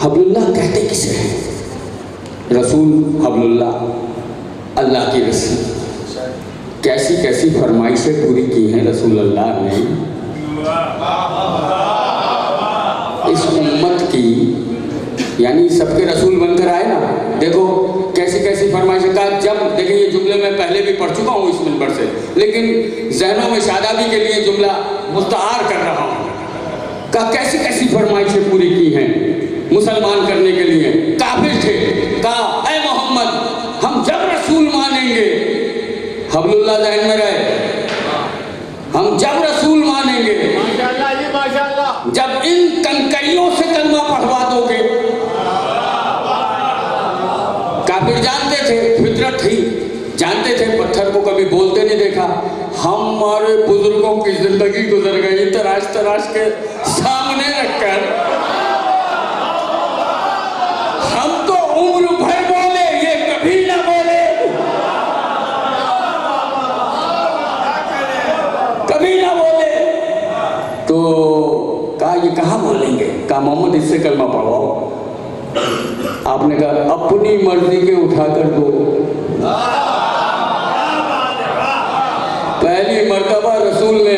हबलुल्लाह कहते किसे हैं? रसूल हबलुल्लाह अल्लाह की रस्सी। कैसी कैसी फरमाइशें पूरी की हैं रसूल अल्लाह ने इस उम्मत की, यानी सबके रसूल बनकर आए ना। देखो कैसी कैसी फरमाइशें का, जब देखिए ये जुमले मैं पहले भी पढ़ चुका हूँ इस मिंबर से, लेकिन जहनों में शादाबी के लिए जुमला मुस्तआर कर रहा हूँ। का कैसी कैसी फरमाइशें पूरी की हैं मुसलमान करने के लिए। काफिर थे, कहा ऐ मोहम्मद हम जब रसूल मानेंगे, हबलुल्लाह जहन में रहे, हम जब रसूल मानेंगे, माशाअल्लाह जी माशाअल्लाह, जब इन कंकरियों से कलमा पढ़वा दोगे। काफिर जानते थे, फितरत थी, जानते थे पत्थर को कभी बोलते नहीं देखा। हमारे बुजुर्गों की जिंदगी गुजर गई तराश तराश के सामने रखकर, हम तो उम्र भर बोले, ये कभी ना बोले, कभी ना बोले। तो कहा ये कहाँ बोलेंगे? कहा मोहम्मद इससे कलमा पढ़वाओ। आपने कहा अपनी मर्जी के उठाकर दो। पहली मर्तबा रसूल ने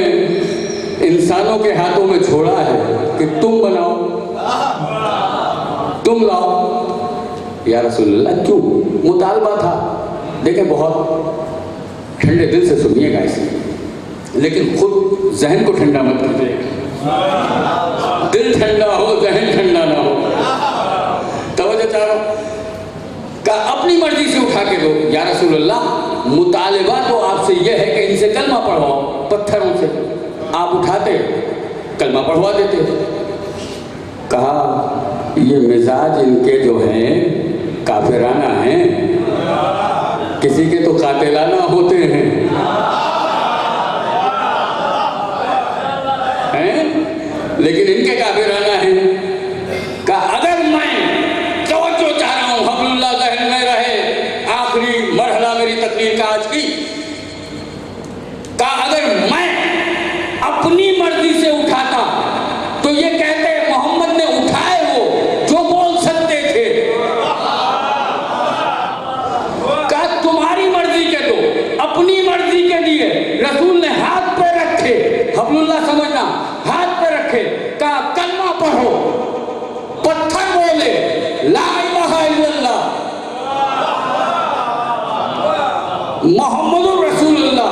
इंसानों के हाथों में छोड़ा है कि तुम बनाओ, तुम लाओ। या रसूलल्लाह क्यों? मुतालबा था। देखें बहुत ठंडे दिल से सुनिएगा इसे, लेकिन खुद जहन को ठंडा मत कीजिएगा। दिल ठंडा हो, जहन ठंडा ना हो। तवज्जो चाहो का अपनी मर्जी से उठा के दो। या रसूलल्लाह मुतालिबा तो आपसे यह है कि इनसे कलमा पढ़वाओ, पत्थरों से। आप उठाते कलमा पढ़वा देते। कहा ये मिजाज इनके जो हैं काफिराना हैं, किसी के तो कातिलाना होते हैं, लेकिन इनके काफिराना हैं। का अगर मैं तवज्जो चाह रहा हूं, हबलुल्लाह जहन में रहे, आखिरी मरहला मेरी तकरीर का आज की, का अगर मैं अपनी मर्जी से उठाता तो ये कहते मोहम्मद ने उठाए वो जो बोल सकते थे। का तुम्हारी मर्जी के दो, अपनी मर्जी के लिए रसूल ने हाथ पे रखे, हबलुल्लाह समझना, हाथ पे रखे, का कलमा पढ़ो, पत्थर बोले ला इलाहा इल्लल्लाह मोहम्मदुर रसूलुल्लाह।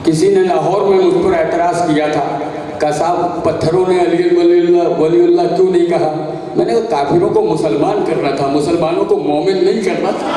किसी ने लाहौर में मुझ पर एतराज़ किया था, का साहब पत्थरों ने अली वलीउल्लाह क्यों नहीं कहा? मैंने कहा काफिरों को मुसलमान करना था, मुसलमानों को मोमिन नहीं करना था।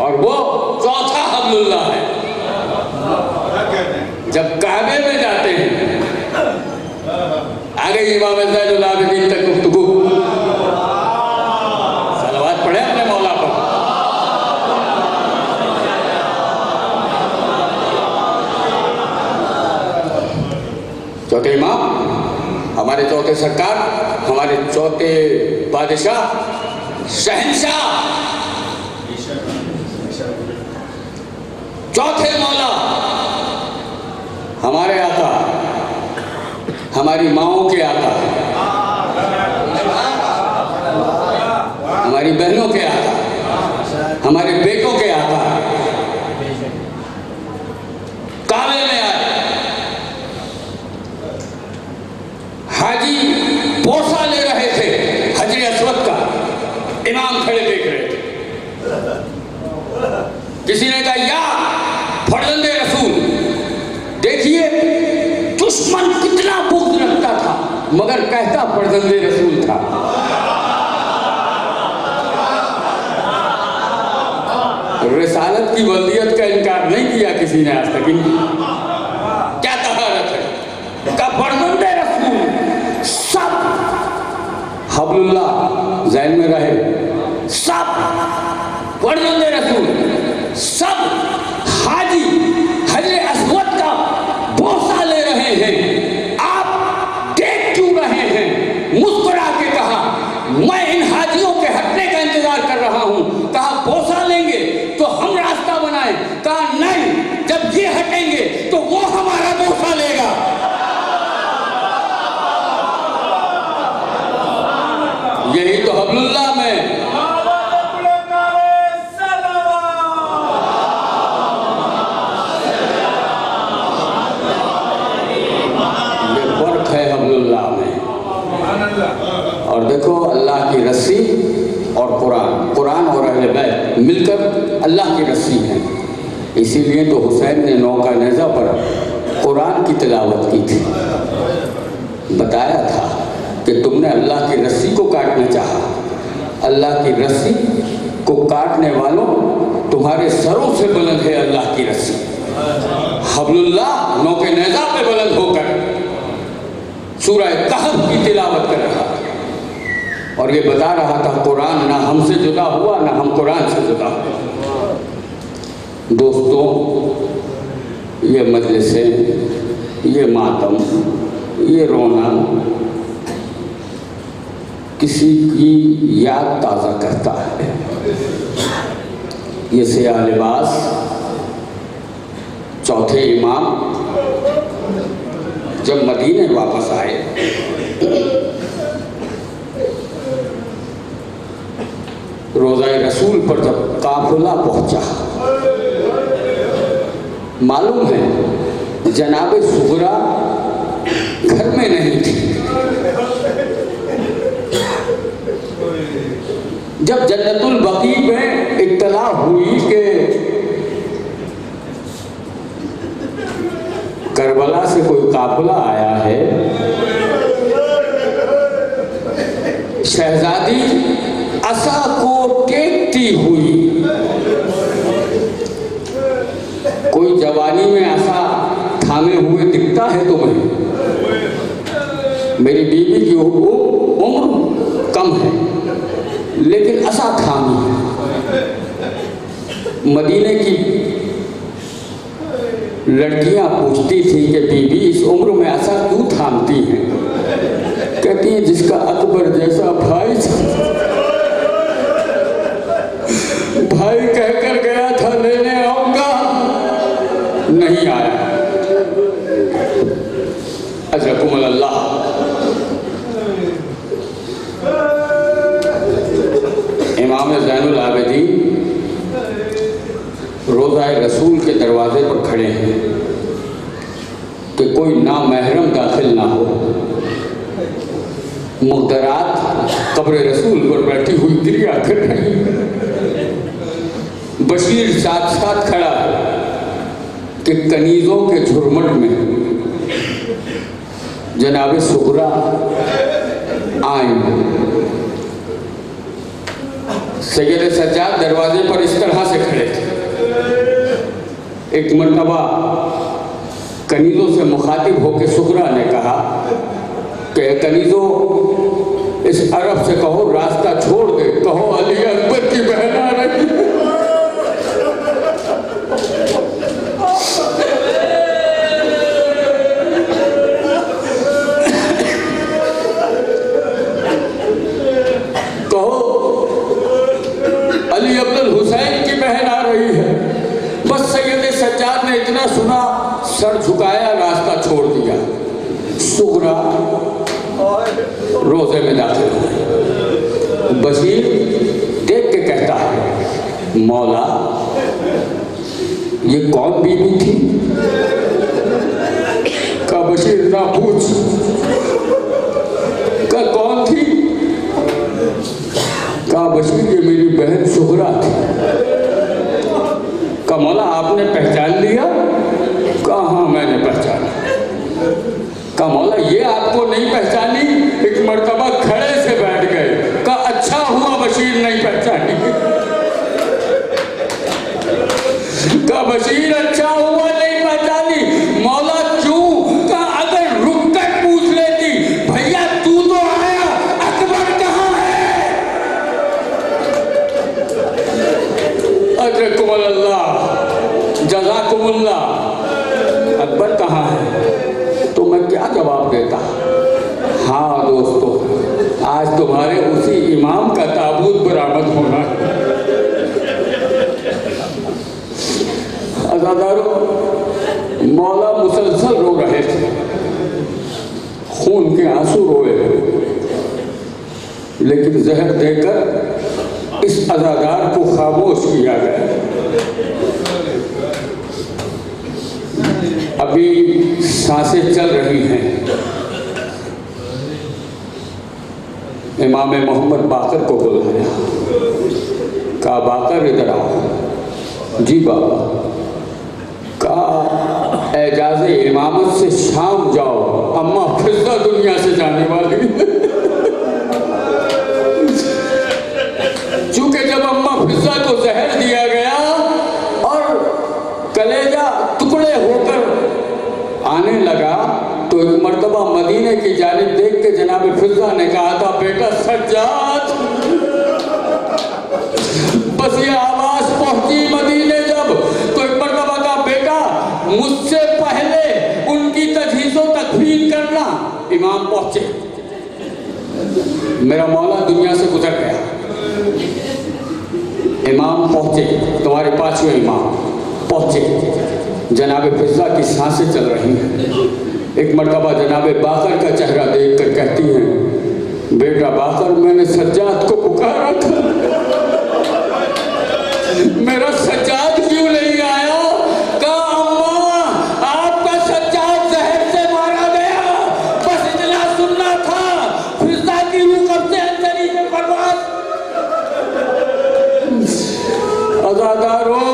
और वो चौथा हबलुल्लाह है। जब काबे में जाते हैं, आगे इमाम ज़ैनुल आबिदीन तक गुफ्तगू, सलवात पढ़े अपने मौला पर। चौथे इमाम, हमारे चौथे सरकार, हमारे चौथे बादशाह, शहंशाह, चौथे मौला हमारे आका, हमारी माओं के आका, हमारी बहनों के आका, हमारे बेटों के आका काबे में आए। हाजी बोसा ले रहे थे हजरे अस्वद का, इमाम खड़े देख रहे थे। किसी ने कहा या फर्जंदे रसूल, देखिए दुश्मन कितना बुग़्ज़ रखता था मगर कहता फर्जंदे रसूल था। रिसालत की वल्दियत का इनकार नहीं किया किसी ने आज तक। क्या तहारत है का फर्जंदे रसूल, सब हब्लुल्लाह ज़हन में रहे, सब फर्जंदे रसूल, सब हाजी हजरे अस्वद का बोसा ले रहे हैं। आप देख क्यों रहे हैं? मुस्कुरा के कहा मैं इन हाजियों के हटने का इंतजार कर रहा हूं। कहा बोसा लेंगे तो हम रास्ता बनाएं। कहा नहीं, जब ये हटेंगे तो वो हमारा बोसा लेगा। यही तो हब्लुल्लाह में ये फर्क है हब्लुल्लाह में। और देखो अल्लाह की रस्सी और कुरान और अहले बैत मिलकर अल्लाह की रस्सी है। इसीलिए तो हुसैन ने नौका नेज़ा पर कुरान की तिलावत की थी। बताया था कि तुमने अल्लाह की रस्सी को काटना चाहा, अल्लाह की रस्सी को काटने वालों तुम्हारे सरों से बुलंद है अल्लाह की रस्सी। हब्लुल्लाह नौके नेज़ा पे बुलंद होकर सूरह कहफ की तिलावत कर रहा था और ये बता रहा था कुरान ना हमसे जुदा हुआ ना हम कुरान से जुदा हुआ। दोस्तों, ये मजलिसें, ये मातम, ये रोना किसी की याद ताज़ा करता है। ये सियाह लिबास चौथे इमाम जब मदीने वापस आए रोज़ा रसूल पर जब काफिला पहुंचा, मालूम है जनाब सुगरा घर में नहीं थी। जब जन्नतुल बकी में इत्तला हुई कि करबला से कोई काफिला आया है, शहजादी असा को टेकती हुई, कोई जवानी में असा थामे हुए दिखता है तुम्हें? मेरी बीवी की उम्र कम है लेकिन असा थामी है। मदीने की लड़कियां पूछती थी कि बीबी इस उम्र में ऐसा क्यों थामती हैं? कहती हैं जिसका अकबर जैसा भाई कहकर गया था लेने आऊंगा, नहीं आया। अजरकुमुल्लाह। इमाम ज़ैनुल आबिदीन रोज़ा रसूल के दरवाजे पर खड़े हैं कि कोई नामहरम दाखिल ना हो। मुक़द्दरात कब्र रसूल पर बैठी हुई क्रिया कर रही है। बशीर साथ साथ खड़ा है कि कनीज़ों के झुरमुट में जनाब सुगरा आएंगे। सैयद सज्जाद दरवाजे पर इस तरह से खड़े थे। एक मर्तबा कनीज़ों से मुखातिब होकर सुगरा ने कहा कि कनीज़ों इस अरब से कहो रास्ता छोड़ दे, कहो अली अकबर की बहन आ रही। कहो अली अब्दुल हुसैन की बहन आ रही है। बस सैयद सज्जाद ने इतना सुना, सर झुकाया, रास्ता छोड़ दिया। सुगरा रोजे में दाखिल हुए। बशीर देख के कहता है, मौला ये कौन बीवी थी? का बशीर ना पूछ, का कौन थी? का बशीर ये मेरी बहन सुगरा थी। का मौला आपने पहचान लिया? का हाँ मैंने पहचाना। का मौला ये आपको नहीं पहचानी? एक मर्तबा खड़े से बैठ गए। का अच्छा हुआ बशीर नहीं पहचानी। का बशीर अच्छा हुआ नहीं पहचानी। मौला क्यों? का अगर रुक कर पूछ लेती, भैया तू तो आया, अकबर कहाँ है? अजरकुमुल्लाह, जज़ाकुमुल्लाह, अकबर कहाँ है? तो मैं क्या जवाब देता? हाँ दोस्तों, आज तुम्हारे उसी इमाम का ताबूत बरामद होना है। अज़ादारों, मौला मुसलसल रो रहे थे, खून के आंसू रोए, लेकिन जहर देकर इस अज़ादार को खामोश किया गया। अभी सांसें चल रही हैं। इमाम मोहम्मद बाकर को बुलाया। कहा बाकर इधर आओ। जी बाबा। कहा एजाज़ इमामत से शाम जाओ, अम्मा फिजा दुनिया से जाने वाली। चूंकि जब अम्मा फिजा को जहर दिया गया और कलेजा टुकड़े होकर आने लगा, तो एक मर्तबा मदीने की जानिब देख के जनाब फिजा ने कहा था, बेटा सज्जाद। बस ये आवाज पहुंची मदीने जब, तो एक मर्तबा कहा, बेटा मुझसे पहले उनकी तजहीज़ो तकफीन करना। इमाम पहुंचे, मेरा मौला दुनिया से गुजर गया। इमाम पहुंचे, तुम्हारे पांचवें इमाम पहुंचे। जनाब फिजा की सांसें चल रही हैं। एक मर्तबा जनाब बाकर का चेहरा देखकर कहती हैं, बेटा बाकर मैंने सज्जाद को पुकारा था, मेरा सज्जाद क्यों नहीं आया? कहा अम्मा आपका सज्जाद जहर से मारा गया, बस इतना सुनना था। फिजा की रूह कब से अंदर में बर्बाद। अज़ादारों,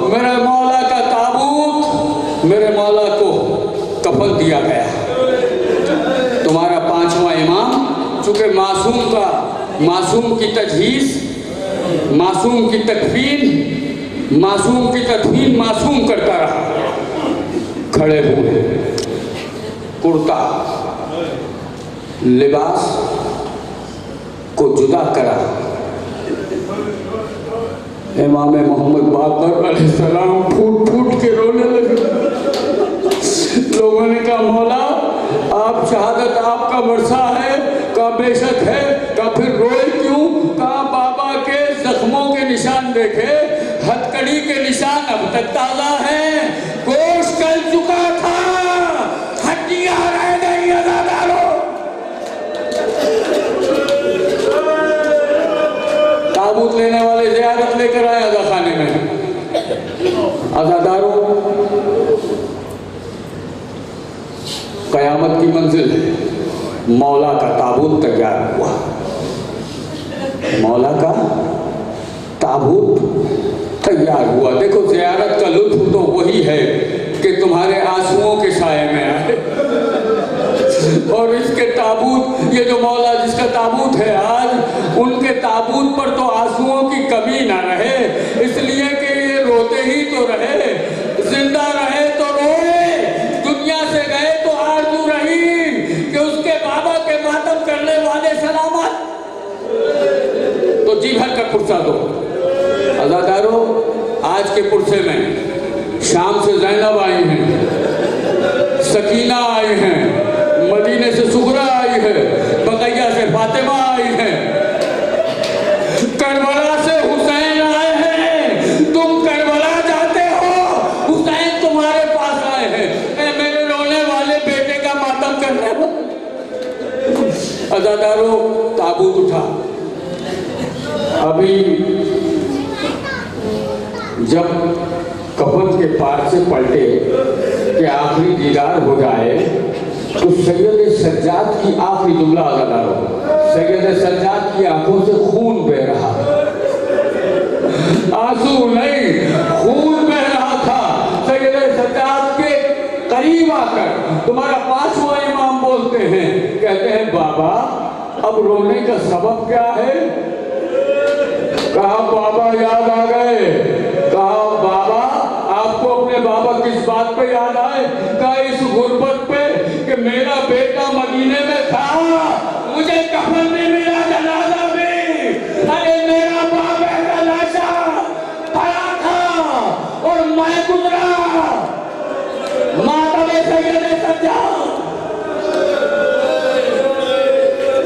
मेरे मौला का ताबूत, मेरे मौला को कफन दिया गया। तुम्हारा पांचवा इमाम चूंकि मासूम की तजहीज़, मासूम की तकफीन, मासूम करता रहा। खड़े हुए, कुर्ता लिबास को जुदा करा। इमाम मोहम्मद बाकर अलैहिस्सलाम फूट फूट के रोने लगे। लोगों ने कहा, मौला आप शहादत आपका वर्षा है? कहा बेशक है। कहा फिर रोए क्यों? कहा बाबा के जख्मों के निशान देखे, हथकड़ी के निशान अब तक ताजा हैं, गोश्त गल चुका था, हड्डियां रह गई। अज़ादारों, ताबूत लेने वाले ज़ियारत लेकर आए अज़ा खाने में। अज़ादारों, क़यामत की मंजिल है। मौला का ताबूत तैयार हुआ। मौला का ताबूत तैयार हुआ। देखो ज़ियारत का लुत्फ तो वही है कि तुम्हारे आंसुओं के साए में आए। और इसके ताबूत, ये जो मौला जिसका ताबूत है आज, उनके ताबूत पर तो आंसुओं की कमी ना रहे, इसलिए कि ये रोते ही तो रहे, जिंदा रहे तो रोए, दुनिया से गए तो आरज़ू रही कि उसके बाबा के मातम करने वाले सलामत। तो जी भर का पुरसा दो। अज़ादारों, आज के पुरसे में शाम से ज़ैनब आई हैं, सकीना आई हैं, मदीने से सुगरा आई है, बकैया से फातिमा आई है, करबला से हुसैन आए हैं। तुम करबला जाते हो, हुसैन अज़ादारों ताबूत उठा। अभी जब कफन के पार से पलटे कि आखिरी दीदार हो जाए तो सैयद सज्जाद की आखिरी जुमला अज़ादारों, सैयद सज्जाद की आंखों से खून बह रहा, आंसू नहीं खून बह रहा था। सैयद सज्जाद के करीब आकर तुम्हारा पांचवा इमाम बोलते हैं, कहते हैं बाबा अब रोने का सबब क्या है? कहा बाबा याद आ गए। कहा बाबा आपको अपने बाबा किस बात पे याद आए? कहा इस गुर्बत पे कि मेरा बेटा मदीने में था, मुझे कफन नहीं मिला, जनाजा में। अरे मेरा बाप ऐसा लाशा पड़ा था और मैं गुजरा। माता में सैयद सज्जाद